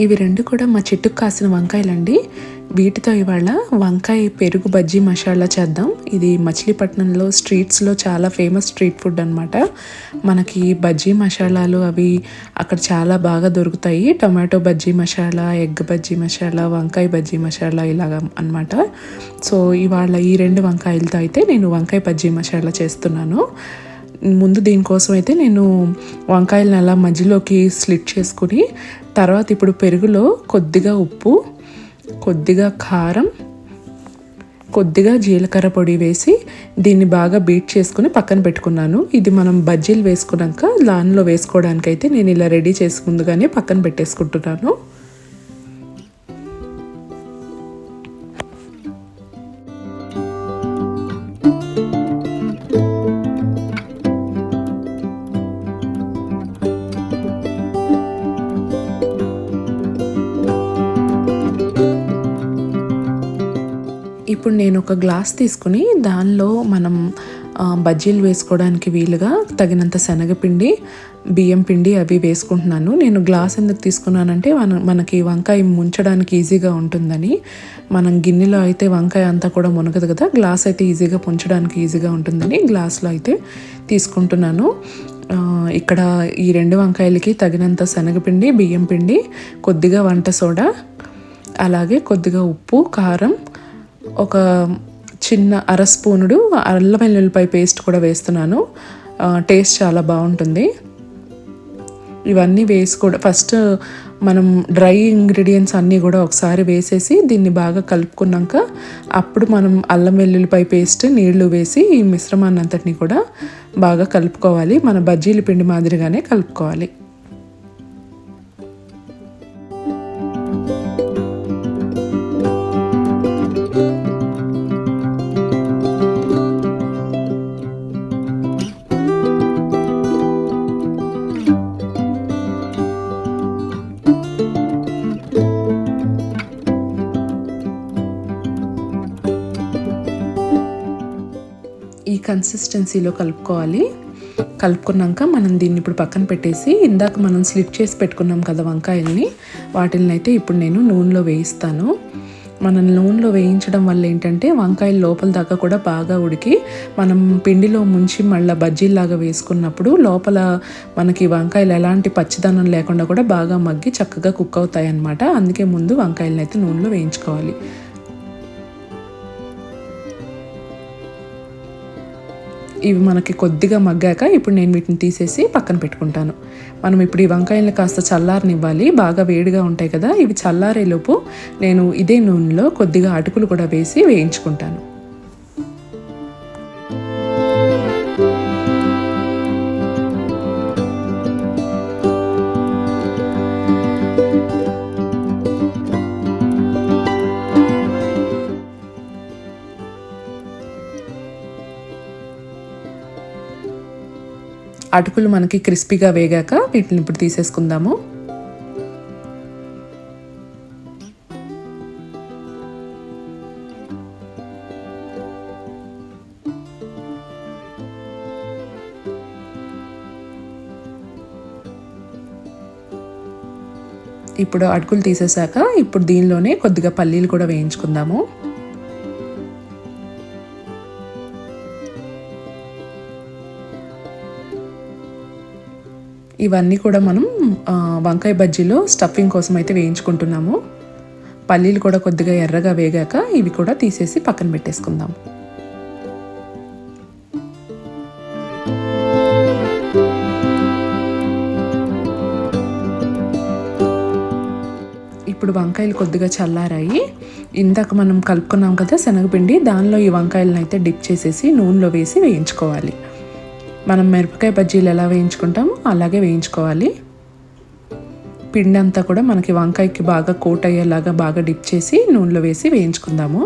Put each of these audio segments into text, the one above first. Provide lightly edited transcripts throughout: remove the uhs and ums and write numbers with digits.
ఇవి 2 కూడా మా చెట్టుకు కాసిన వంకాయలండి. వీటితో ఇవాళ వంకాయ పెరుగు బజ్జీ మసాలా చేద్దాం. ఇది మచిలీపట్నంలో స్ట్రీట్స్‌లో చాలా ఫేమస్ స్ట్రీట్ ఫుడ్ అనమాట. మనకి బజ్జీ మసాలాలు అవి అక్కడ చాలా బాగా దొరుకుతాయి. టొమాటో బజ్జీ మసాలా, ఎగ్ బజ్జీ మసాలా, వంకాయ బజ్జీ మసాలా ఇలాగ అనమాట. సో ఇవాళ ఈ 2 వంకాయలతో అయితే నేను వంకాయ బజ్జీ మసాలా చేస్తున్నాను. ముందు దీనికోసం అయితే నేను వంకాయలను అలా మధ్యలోకి స్లిట్ చేసుకుని తర్వాత ఇప్పుడు పెరుగులో కొద్దిగా ఉప్పు, కొద్దిగా కారం, కొద్దిగా జీలకర్ర పొడి వేసి దీన్ని బాగా బీట్ చేసుకుని పక్కన పెట్టుకున్నాను. ఇది మనం బజ్జీలు వేసుకున్నాక దానిలో వేసుకోవడానికైతే నేను ఇలా రెడీ చేసి ముందుగానే పక్కన పెట్టేసుకుంటున్నాను. ఇప్పుడు నేను ఒక గ్లాస్ తీసుకుని దానిలో మనం బజ్జీలు వేసుకోవడానికి వీలుగా తగినంత శనగపిండి, బియ్యం పిండి అవి వేసుకుంటున్నాను. నేను గ్లాస్ ఎందుకు తీసుకున్నానంటే మనకి వంకాయ ముంచడానికి ఈజీగా ఉంటుందని. మనం గిన్నెలో అయితే వంకాయ అంతా కూడా మునగదు కదా, గ్లాస్ అయితే ఈజీగా పుంచడానికి ఈజీగా ఉంటుందని గ్లాస్లో అయితే తీసుకుంటున్నాను. ఇక్కడ ఈ 2 వంకాయలకి తగినంత శనగపిండి, బియ్యం పిండి, కొద్దిగా వంట సోడా, అలాగే కొద్దిగా ఉప్పు, కారం, ఒక చిన్న అర స్పూనుడు అల్లం వెల్లుల్లిపాయ పేస్ట్ కూడా వేస్తున్నాను. టేస్ట్ చాలా బాగుంటుంది. ఇవన్నీ వేసి కూడా ఫస్ట్ మనం డ్రై ఇంగ్రీడియంట్స్ అన్నీ కూడా ఒకసారి వేసేసి దీన్ని బాగా కలుపుకున్నాక అప్పుడు మనం అల్లం వెల్లుల్లిపాయ పేస్ట్, నీళ్లు వేసి ఈ మిశ్రమాన్ని అంతటిని కూడా బాగా కలుపుకోవాలి. మన బజ్జీల పిండి మాదిరిగానే కలుపుకోవాలి. ఈ కన్సిస్టెన్సీలో కలుపుకోవాలి. కలుపుకున్నాక మనం దీన్ని ఇప్పుడు పక్కన పెట్టేసి ఇందాక మనం స్లిట్ చేసి పెట్టుకున్నాం కదా వంకాయల్ని, వాటిని అయితే ఇప్పుడు నేను నూనెలో వేయిస్తాను. మనం నూనెలో వేయించడం వల్ల ఏంటంటే వంకాయలు లోపల దాకా కూడా బాగా ఉడికి మనం పిండిలో ముంచి మళ్ళీ బజ్జీలాగా వేసుకున్నప్పుడు లోపల మనకి వంకాయలు ఎలాంటి పచ్చిదనం లేకుండా కూడా బాగా మగ్గి చక్కగా కుక్ అవుతాయి అన్నమాట. అందుకే ముందు వంకాయలను అయితే నూనెలో వేయించుకోవాలి. ఇవి మనకి కొద్దిగా మగ్గాక ఇప్పుడు నేను వీటిని తీసేసి పక్కన పెట్టుకుంటాను. మనం ఇప్పుడు ఈ వంకాయలను కాస్త చల్లారనివ్వాలి. బాగా వేడిగా ఉంటాయి కదా, ఇవి చల్లారేలోపు నేను ఇదే నూనెలో కొద్దిగా అటుకులు కూడా వేసి వేయించుకుంటాను. అటుకులు మనకి క్రిస్పీగా వేగాక వీటిని ఇప్పుడు తీసేసుకుందాము. ఇప్పుడు అటుకులు తీసేసాక ఇప్పుడు దీనిలోనే కొద్దిగా పల్లీలు కూడా వేయించుకుందాము. ఇవన్నీ కూడా మనం వంకాయ బజ్జీలో స్టఫింగ్ కోసం అయితే వేయించుకుంటున్నాము. పల్లీలు కూడా కొద్దిగా ఎర్రగా వేగాక ఇవి కూడా తీసేసి పక్కన పెట్టేసుకుందాం. ఇప్పుడు వంకాయలు కొద్దిగా చల్లారాయి. ఇందాక మనం కలుపుకున్నాం కదా శనగపిండి, దానిలో ఈ వంకాయలను అయితే డిప్ చేసేసి నూనెలో వేసి వేయించుకోవాలి. మనం మిరపకాయ బజ్జీలు ఎలా వేయించుకుంటామో అలాగే వేయించుకోవాలి. పిండి అంతా కూడా మనకి వంకాయకి బాగా కోట్ అయ్యేలాగా బాగా డిప్ చేసి నూనెలో వేసి వేయించుకుందాము.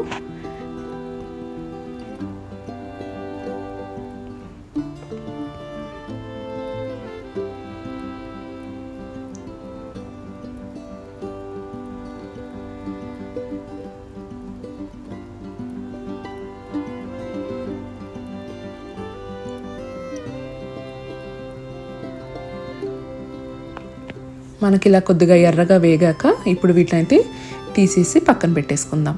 మనకి ఇలా కొద్దిగా ఎర్రగా వేగాక ఇప్పుడు వీటినైతే తీసేసి పక్కన పెట్టేసుకుందాం.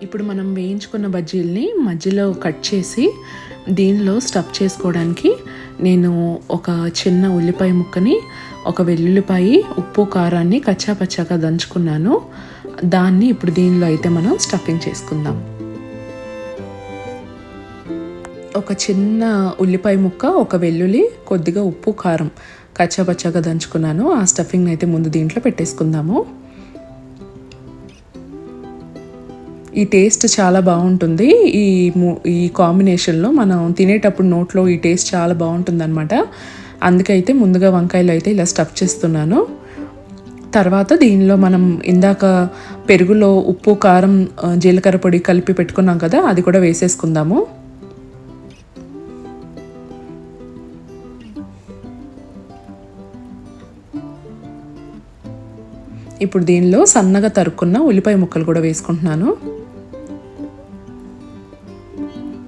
ఇప్పుడు మనం వేయించుకున్న బజ్జీల్ని మధ్యలో కట్ చేసి దీనిలో స్టఫ్ చేసుకోవడానికి నేను ఒక చిన్న ఉల్లిపాయ ముక్కని, ఒక వెల్లుల్లిపాయ, ఉప్పు కారాన్ని కచ్చాపచ్చాగా దంచుకున్నాను. దాన్ని ఇప్పుడు దీనిలో అయితే మనం స్టఫింగ్ చేసుకుందాం. ఒక చిన్న ఉల్లిపాయ ముక్క, ఒక వెల్లుల్లి, కొద్దిగా ఉప్పు కారం కచ్చాపచ్చాగా దంచుకున్నాను. ఆ స్టఫింగ్ని అయితే ముందు దీంట్లో పెట్టేసుకుందాము. ఈ టేస్ట్ చాలా బాగుంటుంది. ఈ కాంబినేషన్లో మనం తినేటప్పుడు నోట్లో ఈ టేస్ట్ చాలా బాగుంటుంది అనమాట. అందుకైతే ముందుగా వంకాయలు అయితే ఇలా స్టఫ్ చేస్తున్నాను. తర్వాత దీనిలో మనం ఇందాక పెరుగులో ఉప్పు కారం జీలకర్ర పొడి కలిపి పెట్టుకున్నాం కదా, అది కూడా వేసేసుకుందాము. ఇప్పుడు దీనిలో సన్నగా తరుక్కున్న ఉల్లిపాయ ముక్కలు కూడా వేసుకుంటున్నాను.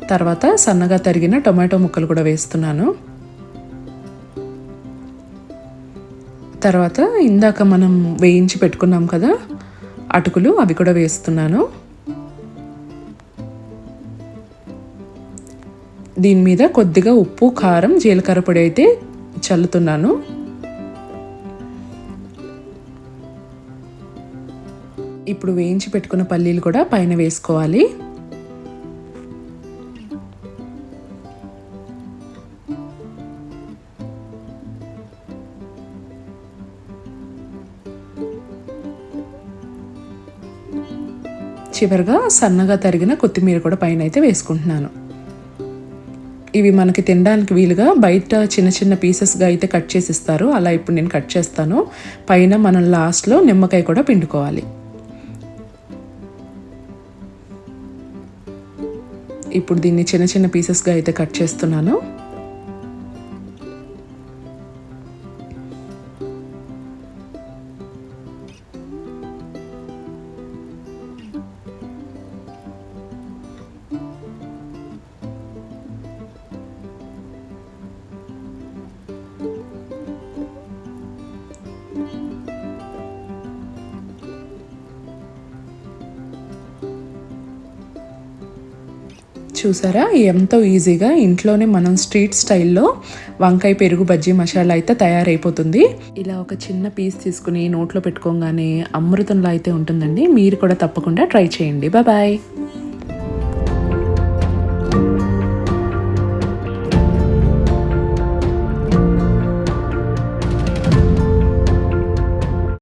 తర్వాత సన్నగా తరిగిన టొమాటో ముక్కలు కూడా వేస్తున్నాను. తర్వాత ఇందాక మనం వేయించి పెట్టుకున్నాం కదా అటుకులు, అవి కూడా వేస్తున్నాను. దీని మీద కొద్దిగా ఉప్పు కారం జీలకర్ర పొడి అయితే చల్లుతున్నాను. ఇప్పుడు వేయించి పెట్టుకున్న పల్లీలు కూడా పైన వేసుకోవాలి. చివరిగా సన్నగా తరిగిన కొత్తిమీర కూడా పైన అయితే వేసుకుంటున్నాను. ఇవి మనకి తినడానికి వీలుగా బయట చిన్న చిన్న పీసెస్గా అయితే కట్ చేసి ఇస్తారు. అలా ఇప్పుడు నేను కట్ చేస్తాను. పైన మనం లాస్ట్లో నిమ్మకాయ కూడా పిండుకోవాలి. ఇప్పుడు దీన్ని చిన్న చిన్న పీసెస్గా అయితే కట్ చేస్తున్నాను. చూసారా, ఎంతో ఈజీగా ఇంట్లోనే మనం స్ట్రీట్ స్టైల్లో వంకాయ పెరుగు బజ్జీ మసాలా అయితే తయారైపోతుంది. ఇలా ఒక చిన్న పీస్ తీసుకుని నోట్లో పెట్టుకోగానే అమృతంలో అయితే ఉంటుందండి. మీరు కూడా తప్పకుండా ట్రై చేయండి. బాయ్.